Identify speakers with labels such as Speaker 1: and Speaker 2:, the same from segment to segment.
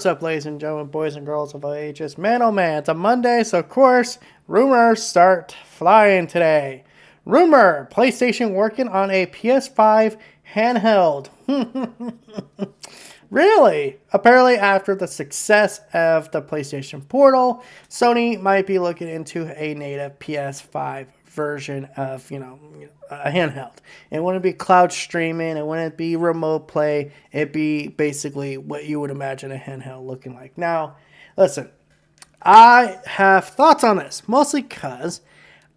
Speaker 1: what's up, ladies and gentlemen, boys and girls of all ages? Man, oh man, it's a Monday, so of course, rumors start flying today. Rumor, PlayStation working on a PS5 handheld. Really? Apparently, after the success of the PlayStation Portal, Sony might be looking into a native PS5 version of, a handheld. It wouldn't be cloud streaming, it wouldn't be remote play, it'd be basically what you would imagine a handheld looking like. Now, listen, I have thoughts on this, mostly because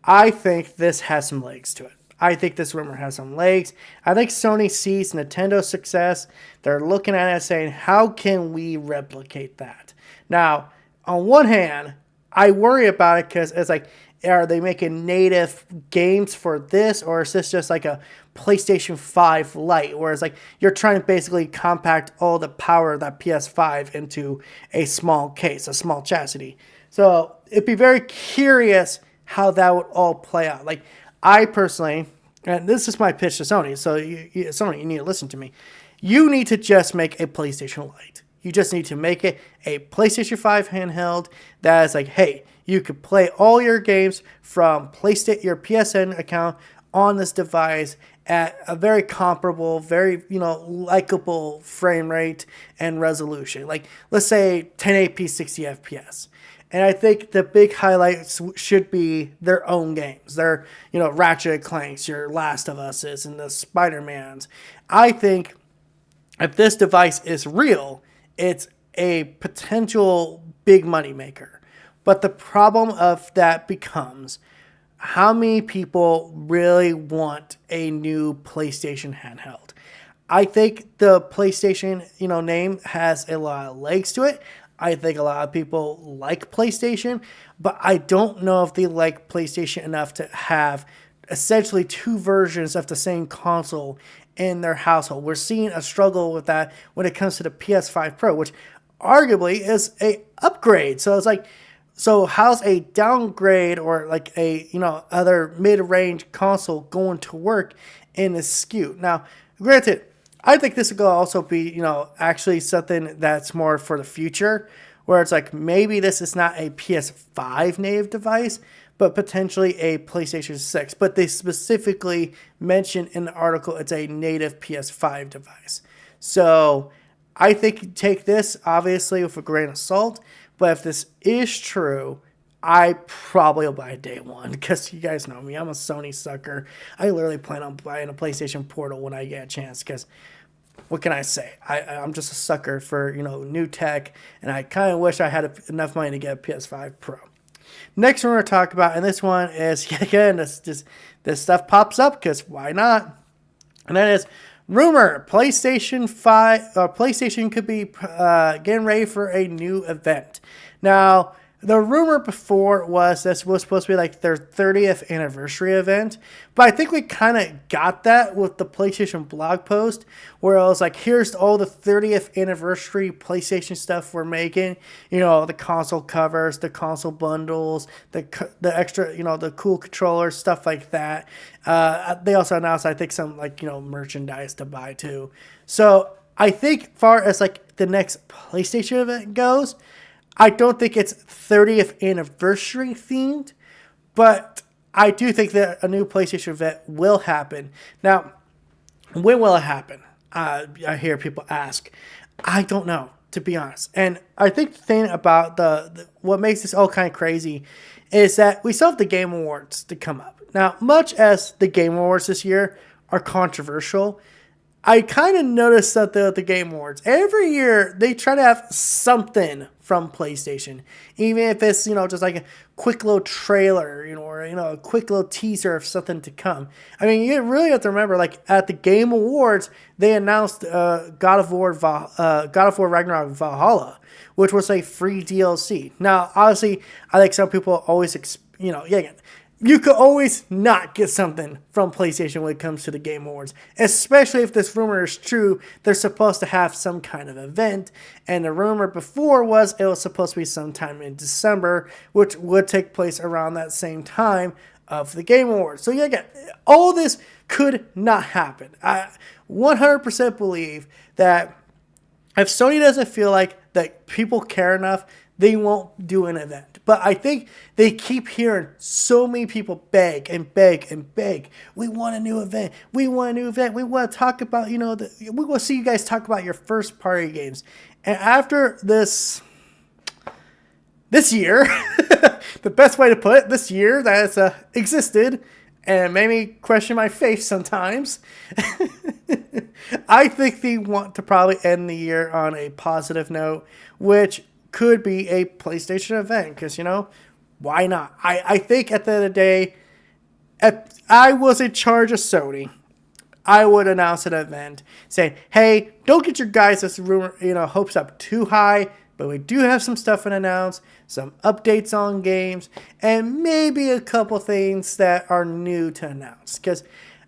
Speaker 1: I think this has some legs to it. I think this rumor has some legs. I think Sony sees Nintendo's success. They're looking at it saying, how can we replicate that? Now, on one hand, I worry about it because it's like, are they making native games for this, or is this just like a PlayStation 5 Lite, where it's like you're trying to basically compact all the power of that PS5 into a small case, a small chassis? So it'd be very curious how that would all play out. Like, I personally, and this is my pitch to Sony, so Sony, you need to listen to me. You need to just make a PlayStation Lite. You just need to make it a PlayStation 5 handheld that is like, hey, you could play all your games from your PSN account on this device at a very comparable, very, likable frame rate and resolution. Like, let's say 1080p 60 FPS. And I think the big highlights should be their own games. Their, Ratchet & Clanks, your Last of Us's, and the Spider-Mans. I think if this device is real, it's a potential big money maker. But the problem of that becomes, how many people really want a new PlayStation handheld? I think the PlayStation, name has a lot of legs to it. I think a lot of people like PlayStation, but I don't know if they like PlayStation enough to have essentially two versions of the same console in their household. We're seeing a struggle with that when it comes to the PS5 Pro, which arguably is a upgrade. So it's like, so how's a downgrade or like a, other mid-range console going to work in this SKU? Now, granted, I think this will also be, actually something that's more for the future, where it's like maybe this is not a PS5 native device, but potentially a PlayStation 6. But they specifically mentioned in the article it's a native PS5 device. So I think you take this, obviously, with a grain of salt. But if this is true, I probably will buy it day one, because you guys know me. I'm a Sony sucker. I literally plan on buying a PlayStation Portal when I get a chance, because what can I say? I'm just a sucker for, new tech, and I kind of wish I had enough money to get a PS5 Pro. Next one we're going to talk about, and this one is, again, this stuff pops up because why not? And that is rumor, PlayStation 5, PlayStation could be getting ready for a new event. Now, the rumor before was this was supposed to be like their 30th anniversary event, but I think we kind of got that with the PlayStation blog post, where I was like, here's all the 30th anniversary PlayStation stuff we're making, the console covers, the console bundles, the extra, the cool controllers, stuff like that. They also announced, I think, some merchandise to buy too. So I think far as like the next PlayStation event goes, I don't think it's 30th anniversary themed, but I do think that a new PlayStation event will happen. Now, when will it happen? I hear people ask. I don't know, to be honest. And I think the thing about what makes this all kind of crazy is that we still have the Game Awards to come up. Now, much as the Game Awards this year are controversial, I kind of noticed something at the Game Awards. Every year, they try to have something from PlayStation. Even if it's, just like a quick little trailer, or, a quick little teaser of something to come. I mean, you really have to remember, like, at the Game Awards, they announced God of War Ragnarok Valhalla, which was a free DLC. Now, obviously, I think some people always, you could always not get something from PlayStation when it comes to the Game Awards, especially if this rumor is true. They're supposed to have some kind of event, and the rumor before was it was supposed to be sometime in December, which would take place around that same time of the Game Awards. So again, all this could not happen. I 100% believe that if Sony doesn't feel like that people care enough, they won't do an event. But I think they keep hearing so many people beg and beg and beg. We want a new event. We want a new event. We want to talk about, we want to see you guys talk about your first party games. And after this year, the best way to put it, this year that has existed and made me question my faith sometimes, I think they want to probably end the year on a positive note, which could be a PlayStation event, because, why not? I think at the end of the day, if I was in charge of Sony, I would announce an event saying, hey, don't get your guys' rumor, hopes up too high, but we do have some stuff to announce, some updates on games, and maybe a couple things that are new to announce. Because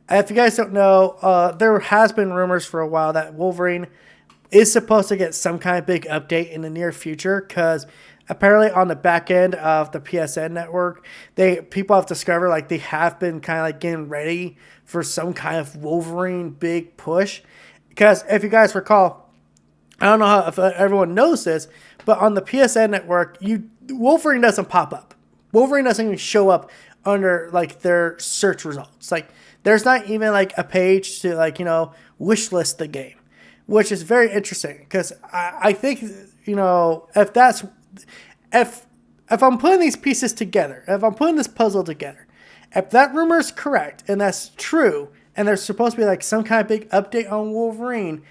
Speaker 1: if you guys don't know, there has been rumors for a while that Wolverine is supposed to get some kind of big update in the near future, because apparently on the back end of the PSN network, people have discovered like they have been kind of like getting ready for some kind of Wolverine big push. Because if you guys recall, I don't know if everyone knows this, but on the PSN network, Wolverine doesn't pop up. Wolverine doesn't even show up under like their search results. Like there's not even like a page to like wish list the game, which is very interesting, because I think if I'm putting these pieces together, if I'm putting this puzzle together, if that rumor is correct and that's true, and there's supposed to be like some kind of big update on Wolverine,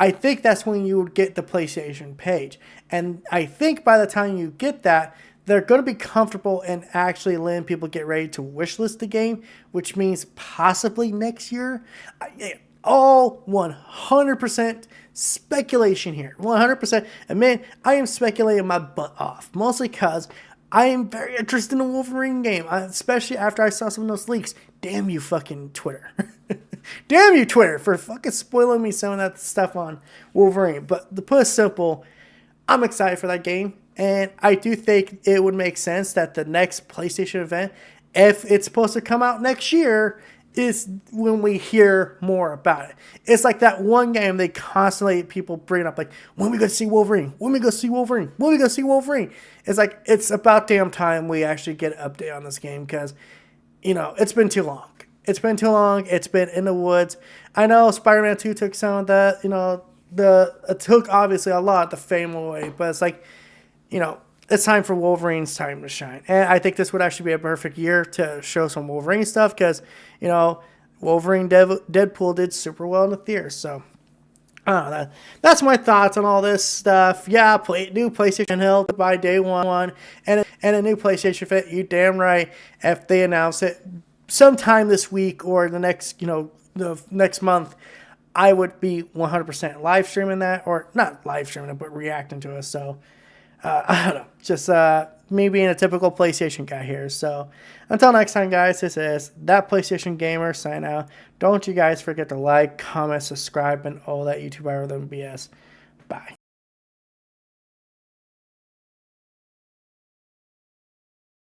Speaker 1: I think that's when you would get the PlayStation page. And I think by the time you get that, they're going to be comfortable and actually letting people get ready to wishlist the game, which means possibly next year. All 100% speculation here. 100%. And man, I am speculating my butt off. Mostly because I am very interested in a Wolverine game. Especially after I saw some of those leaks. Damn you fucking Twitter. Damn you Twitter for fucking spoiling me some of that stuff on Wolverine. But to put it simple, I'm excited for that game. And I do think it would make sense that the next PlayStation event, if it's supposed to come out next year, is when we hear more about it. It's like that one game they constantly people bring up, like, when we go see Wolverine? When we go see Wolverine? When we go see Wolverine? It's like, it's about damn time we actually get an update on this game, because, it's been too long. It's been too long. It's been in the woods. I know Spider-Man 2 took some of that, it took obviously a lot of the fame away, but it's like, it's time for Wolverine's time to shine. And I think this would actually be a perfect year to show some Wolverine stuff, because, Wolverine Deadpool did super well in the theater. So, I don't know. That's my thoughts on all this stuff. Yeah, new PlayStation Handheld by day one, and a new PlayStation Fit. You damn right. If they announce it sometime this week or the next, the next month, I would be 100% live streaming that, or not live streaming it, but reacting to it. So, I don't know, just me being a typical PlayStation guy here. So until next time, guys, this is That PlayStation Gamer sign out. Don't you guys forget to like, comment, subscribe, and all that YouTube algorithm BS. Bye.